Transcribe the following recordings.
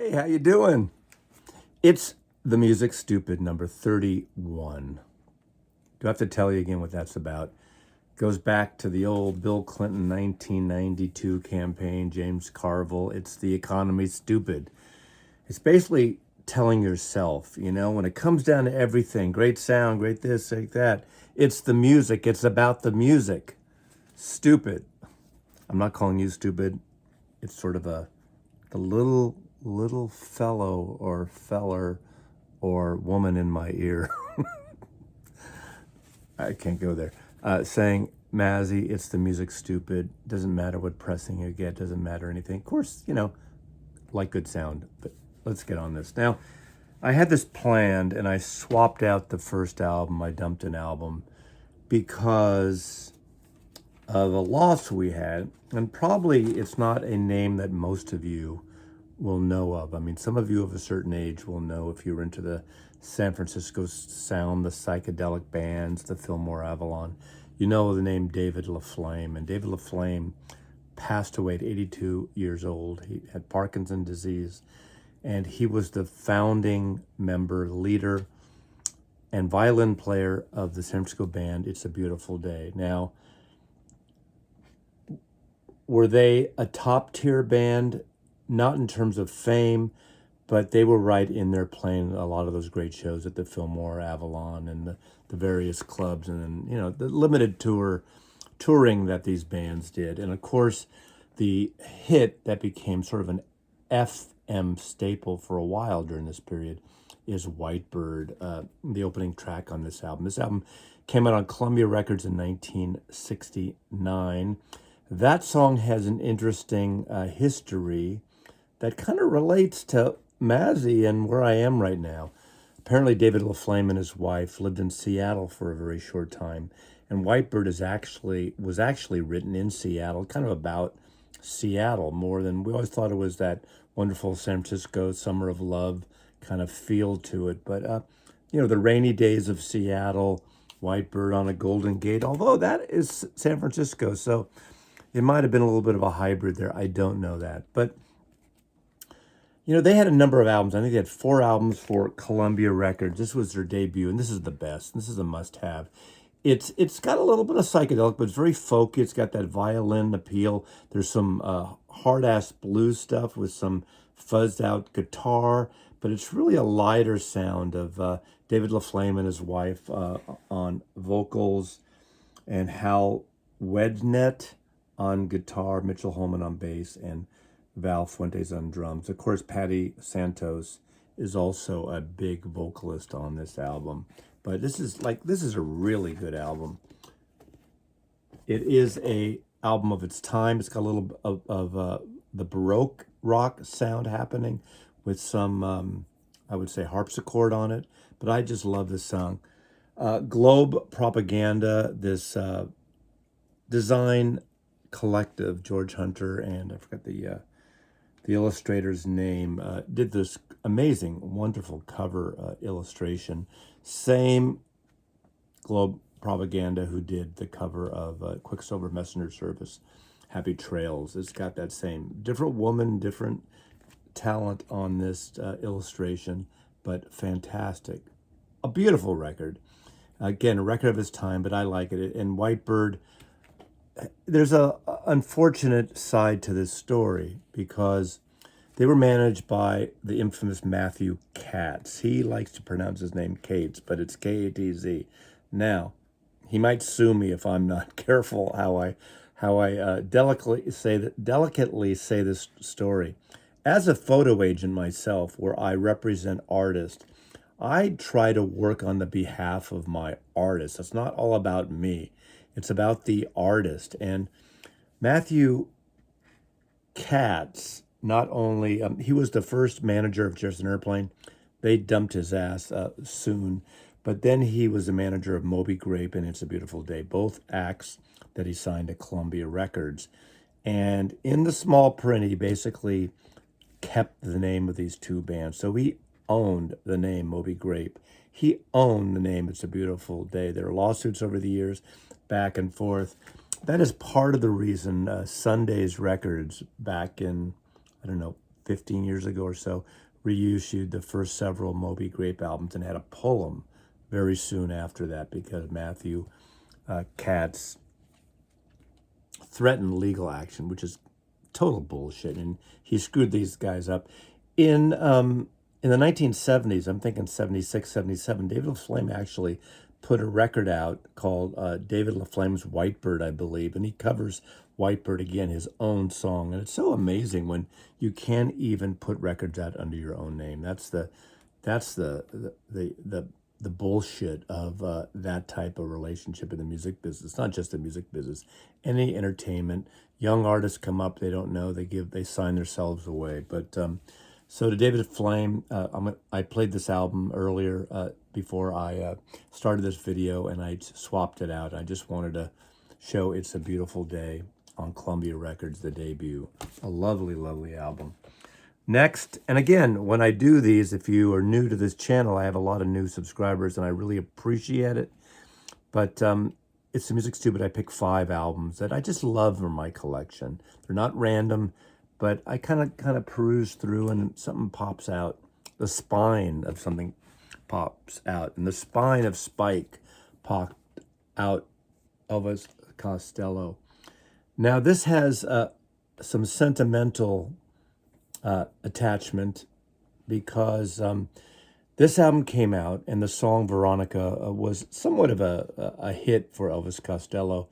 Hey, how you doing? It's The Music Stupid number 31. Do I have to tell you again what that's about? Goes back to the old Bill Clinton 1992 campaign, James Carville. It's the economy stupid. It's basically telling yourself, when it comes down to everything, great sound, great this, like that, it's the music. It's about the music. Stupid. I'm not calling you stupid. It's sort of the little fellow or feller or woman in my ear. I can't go there. Saying, Mazzy, it's the music stupid. Doesn't matter what pressing you get. Doesn't matter anything. Of course, like good sound. But let's get on this. Now, I had this planned and I swapped out the first album. I dumped an album because of a loss we had. And probably it's not a name that most of you will know of. I mean, some of you of a certain age will know if you're into the San Francisco sound, the psychedelic bands, the Fillmore Avalon. You know the name David LaFlame. And David LaFlame passed away at 82 years old. He had Parkinson's disease. And he was the founding member, leader, and violin player of the San Francisco band It's a Beautiful Day. Now, were they a top-tier band? Not in terms of fame, but they were right in there playing a lot of those great shows at the Fillmore Avalon and the various clubs, and then, the limited touring that these bands did. And of course, the hit that became sort of an FM staple for a while during this period is Whitebird, the opening track on this album. This album came out on Columbia Records in 1969. That song has an interesting history that kind of relates to Mazzy and where I am right now. Apparently, David LaFlame and his wife lived in Seattle for a very short time, and Whitebird was actually written in Seattle, kind of about Seattle more than we always thought it was that wonderful San Francisco summer of love kind of feel to it. But the rainy days of Seattle, Whitebird on a Golden Gate, although that is San Francisco, so it might have been a little bit of a hybrid there. I don't know that, but. They had a number of albums. I think they had 4 albums for Columbia Records. This was their debut, and this is the best. This is a must-have. It's got a little bit of psychedelic, but it's very folky. It's got that violin appeal. There's some hard-ass blues stuff with some fuzzed-out guitar, but it's really a lighter sound of David LaFlame and his wife on vocals, and Hal Wednett on guitar, Mitchell Holman on bass, and Val Fuentes on drums. Of course, Patty Santos is also a big vocalist on this album. But this is a really good album. It is a album of its time. It's got a little of the Baroque rock sound happening with some, I would say, harpsichord on it. But I just love this song. Globe Propaganda, this design collective, George Hunter, and I forgot the illustrator's name, did this amazing, wonderful cover illustration. Same Globe Propaganda who did the cover of Quicksilver Messenger Service, Happy Trails. It's got that same different woman, different talent on this illustration, but fantastic. A beautiful record. Again, a record of its time, but I like it. And Whitebird, there's a unfortunate side to this story because they were managed by the infamous Matthew Katz. He likes to pronounce his name Katz, but it's K-A-T-Z. Now, he might sue me if I'm not careful how I delicately say this story. As a photo agent myself, where I represent artists, I try to work on the behalf of my artists. It's not all about me. It's about the artist. And Matthew Katz, not only, he was the first manager of Jefferson Airplane. They dumped his ass soon. But then he was the manager of Moby Grape and It's a Beautiful Day, both acts that he signed to Columbia Records. And in the small print, he basically kept the name of these two bands. So he owned the name Moby Grape. He owned the name It's a Beautiful Day. There are lawsuits over the years, back and forth. That is part of the reason Sunday's Records back in, I don't know, 15 years ago or so, reissued the first several Moby Grape albums and had to pull them very soon after that because Matthew Katz threatened legal action, which is total bullshit, and he screwed these guys up. In the 1970s, I'm thinking 76, 77, David LaFlame actually put a record out called David LaFlame's Whitebird, I believe, and he covers Whitebird again, his own song, and it's so amazing when you can't even put records out under your own name. That's the bullshit of that type of relationship in the music business. Not just the music business, any entertainment. Young artists come up, they don't know, they sign themselves away. But so to David Flame, I played this album earlier before I started this video, and I swapped it out. I just wanted to show It's a Beautiful Day on Columbia Records, the debut. A lovely, lovely album. Next, and again, when I do these, if you are new to this channel, I have a lot of new subscribers, and I really appreciate it. But It's the Music Stupid. I pick 5 albums that I just love from my collection. They're not random, but I kind of peruse through, and something pops out. The spine of something pops out, and the spine of Spike popped out. Elvis Costello. Now this has some sentimental attachment because this album came out, and the song Veronica was somewhat of a hit for Elvis Costello.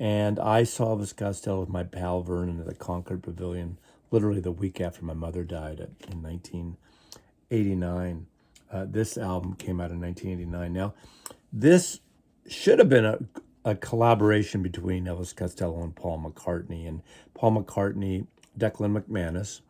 And I saw Elvis Costello with my pal Vernon at the Concord Pavilion literally the week after my mother died in 1989. This album came out in 1989. Now, this should have been a collaboration between Elvis Costello and Paul McCartney. And Paul McCartney, Declan McManus,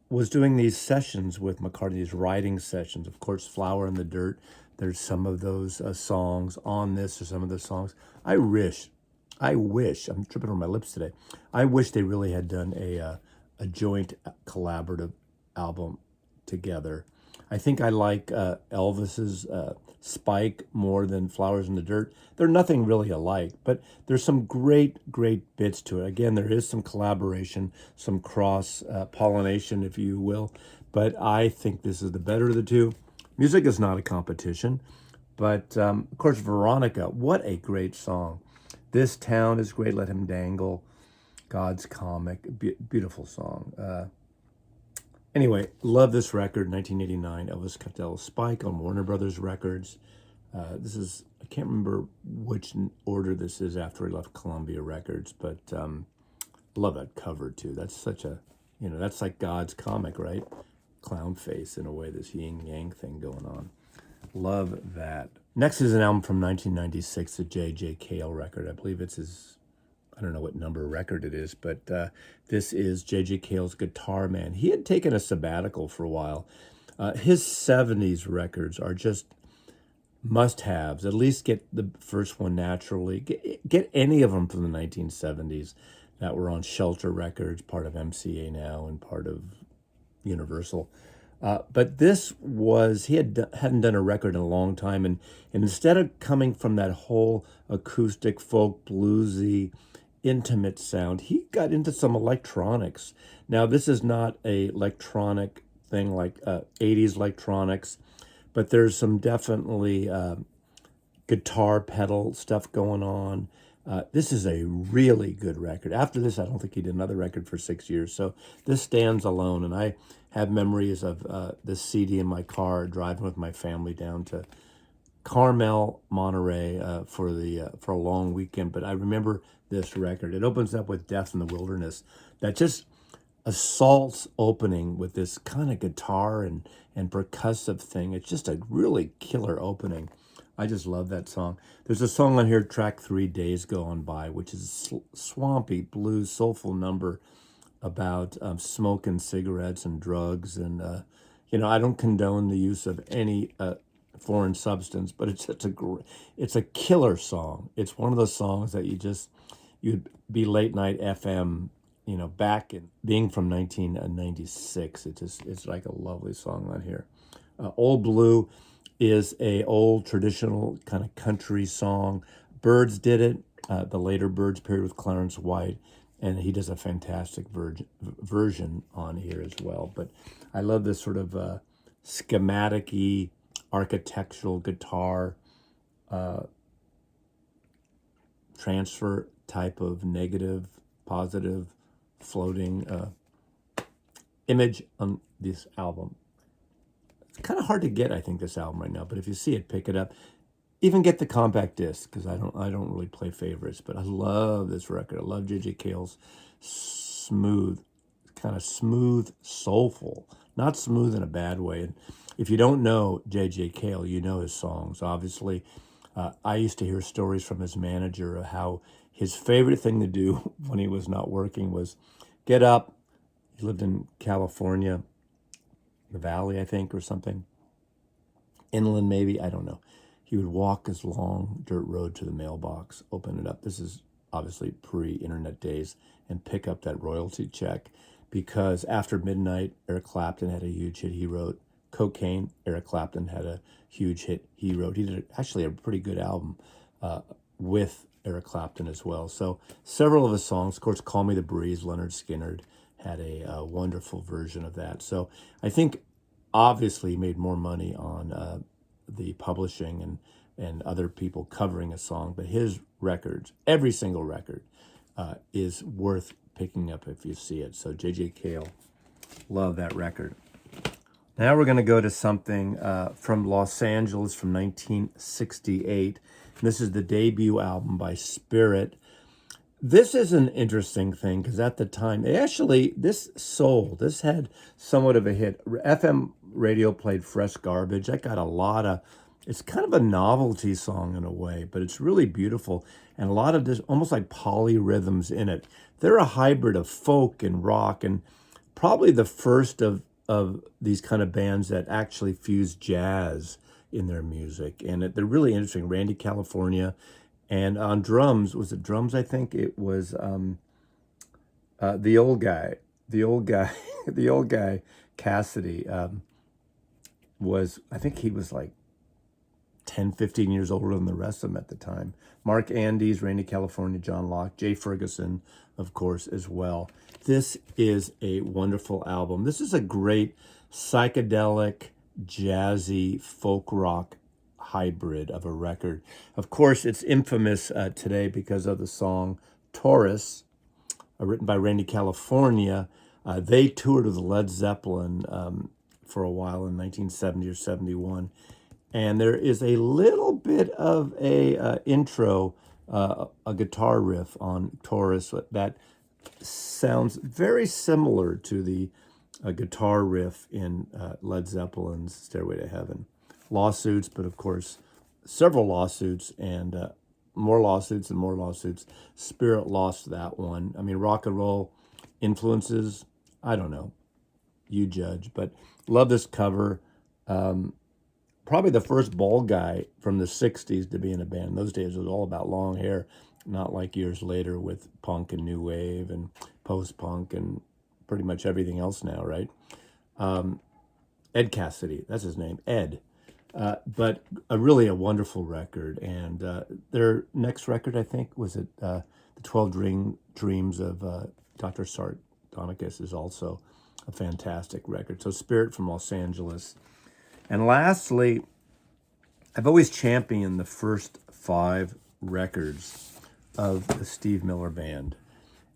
was doing these sessions with McCartney, these writing sessions. Of course, Flower in the Dirt, there's some of those songs on this, or some of the songs. I wish, I'm tripping over my lips today. I wish they really had done a joint collaborative album together. I think I like Elvis's Spike more than Flowers in the Dirt. They're nothing really alike, but there's some great bits to it. Again, there is some collaboration, some cross-pollination, if you will, but I think this is the better of the two. Music is not a competition, but of course, Veronica, what a great song. This Town is great, Let Him Dangle, God's Comic, beautiful song. Anyway, love this record, 1989, Elvis Costello, Spike on Warner Brothers Records. This is, I can't remember which order this is after he left Columbia Records, but love that cover too. That's such a, that's like God's Comic, right? Clown face in a way, this yin yang thing going on. Love that. Next is an album from 1996, a J.J. Cale record. I believe it's his, I don't know what number record it is, but this is J.J. Cale's Guitar Man. He had taken a sabbatical for a while. His 70s records are just must-haves. At least get the first one naturally. Get any of them from the 1970s that were on Shelter Records, part of MCA now and part of Universal. But this was, he hadn't done a record in a long time, and instead of coming from that whole acoustic, folk, bluesy, intimate sound, he got into some electronics. Now, this is not a electronic thing like 80s electronics, but there's some definitely guitar pedal stuff going on. This is a really good record. After this, I don't think he did another record for 6 years, so this stands alone. And I have memories of this CD in my car driving with my family down to Carmel, Monterey for a long weekend. But I remember this record. It opens up with Death in the Wilderness. That just assaults opening with this kind of guitar and percussive thing. It's just a really killer opening. I just love that song. There's a song on here, track 3, Days Gone By, which is a swampy blues, soulful number about smoking cigarettes and drugs. And, I don't condone the use of any foreign substance, but it's a killer song. It's one of those songs that you'd be late night FM, back in being from 1996. It's like a lovely song on here. Old Blue is a old traditional kind of country song. Byrds did it, the later Byrds period with Clarence White. and he does a fantastic version on here as well. But I love this sort of schematic-y architectural guitar transfer type of negative, positive, floating image on this album. It's kind of hard to get, I think, this album right now, but if you see it, pick it up. Even get the compact disc, because I don't really play favorites, but I love this record. I love J.J. Cale's smooth, kind of smooth, soulful, not smooth in a bad way. And if you don't know J.J. Cale, you know his songs, obviously. I used to hear stories from his manager of how his favorite thing to do when he was not working was get up. He lived in California, the Valley, I think, or something. Inland, maybe, I don't know. He would walk his long dirt road to the mailbox, open it up. This is obviously pre-internet days, and pick up that royalty check, because After Midnight, Eric Clapton had a huge hit he wrote. Cocaine, Eric Clapton had a huge hit he wrote. He did actually a pretty good album with Eric Clapton as well. So several of his songs, of course, Call Me the Breeze, Leonard Skinner had a wonderful version of that. So I think obviously he made more money on the publishing and other people covering a song, but his records, every single record, is worth picking up if you see it. So J.J. Cale, love that record. Now we're going to go to something from Los Angeles from 1968. This is the debut album by Spirit. This is an interesting thing because at the time, this had somewhat of a hit. FM radio played Fresh Garbage. That got a lot of, it's kind of a novelty song in a way, but it's really beautiful. And a lot of this, almost like polyrhythms in it. They're a hybrid of folk and rock, and probably the first of these kind of bands that actually fuse jazz in their music. And they're really interesting. Randy California. And on drums, was it drums? I think it was the old guy, the old guy, Cassidy, I think he was like 10, 15 years older than the rest of them at the time. Mark Andes, Randy California, John Locke, Jay Ferguson, of course, as well. This is a wonderful album. This is a great psychedelic, jazzy, folk rock hybrid of a record. Of course, it's infamous today because of the song Taurus, written by Randy California. They toured with Led Zeppelin for a while in 1970 or 71. And there is a little bit of a intro, a guitar riff on Taurus that sounds very similar to the guitar riff in Led Zeppelin's Stairway to Heaven. Lawsuits, but of course, several lawsuits and more lawsuits and more lawsuits. Spirit lost that one. I mean, rock and roll influences, I don't know. You judge, but love this cover. Probably the first bald guy from the 60s to be in a band. In those days, it was all about long hair, not like years later with punk and new wave and post-punk and pretty much everything else now, right? Ed Cassidy, that's his name, Ed. But really a wonderful record. And their next record, I think, was it The 12 Dreams of Dr. Sardonicus is also a fantastic record. So Spirit from Los Angeles. And lastly, I've always championed the first 5 records of the Steve Miller Band.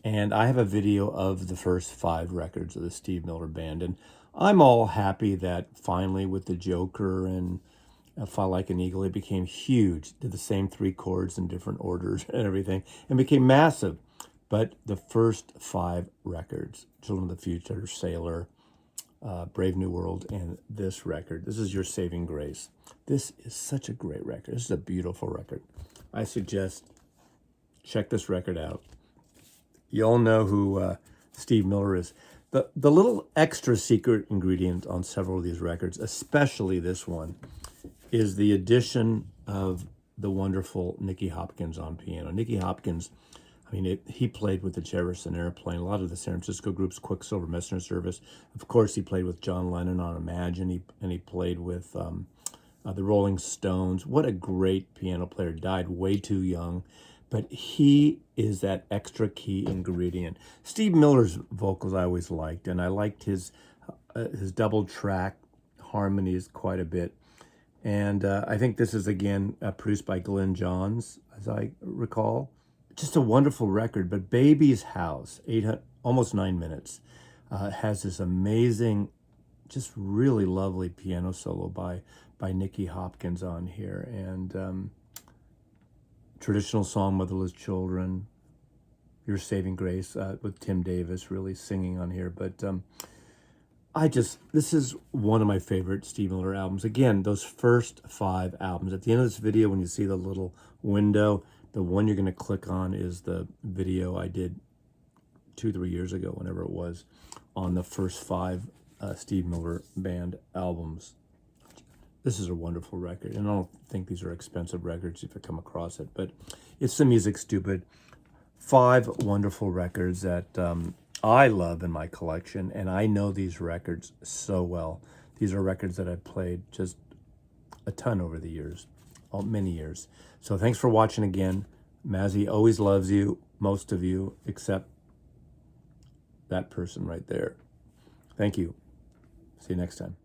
And I have a video of the first 5 records of the Steve Miller Band. And I'm all happy that finally with the Joker and Fly Like an Eagle, it became huge. Did the same 3 chords in different orders and everything, and became massive. But the first 5 records, Children of the Future, Sailor, Brave New World, and this record, this is Your Saving Grace. This is such a great record. This is a beautiful record. I suggest check this record out. You all know who Steve Miller is. The little extra secret ingredient on several of these records, especially this one, is the addition of the wonderful Nicky Hopkins on piano. Nicky Hopkins, I mean, he played with the Jefferson Airplane, a lot of the San Francisco groups, Quicksilver Messenger Service. Of course, he played with John Lennon on Imagine, and he played with the Rolling Stones. What a great piano player. Died way too young. but he is that extra key ingredient. Steve Miller's vocals I always liked, and I liked his double track harmonies quite a bit. And I think this is again produced by Glenn Johns, as I recall. Just a wonderful record. But Baby's House, almost 9 minutes, has this amazing, just really lovely piano solo by Nicky Hopkins on here, and traditional song "Motherless Children," "Your Saving Grace" with Tim Davis really singing on here. But this is one of my favorite Steve Miller albums. Again, those first 5 albums. At the end of this video, when you see the little window, the one you're going to click on is the video I did 2-3 years ago, whenever it was, on the first 5 Steve Miller Band albums. This is a wonderful record, and I don't think these are expensive records if I come across it, but it's The Music Stupid. 5 wonderful records that I love in my collection, and I know these records so well. These are records that I've played just a ton over the years, many years. So thanks for watching again. Mazzy always loves you, most of you, except that person right there. Thank you. See you next time.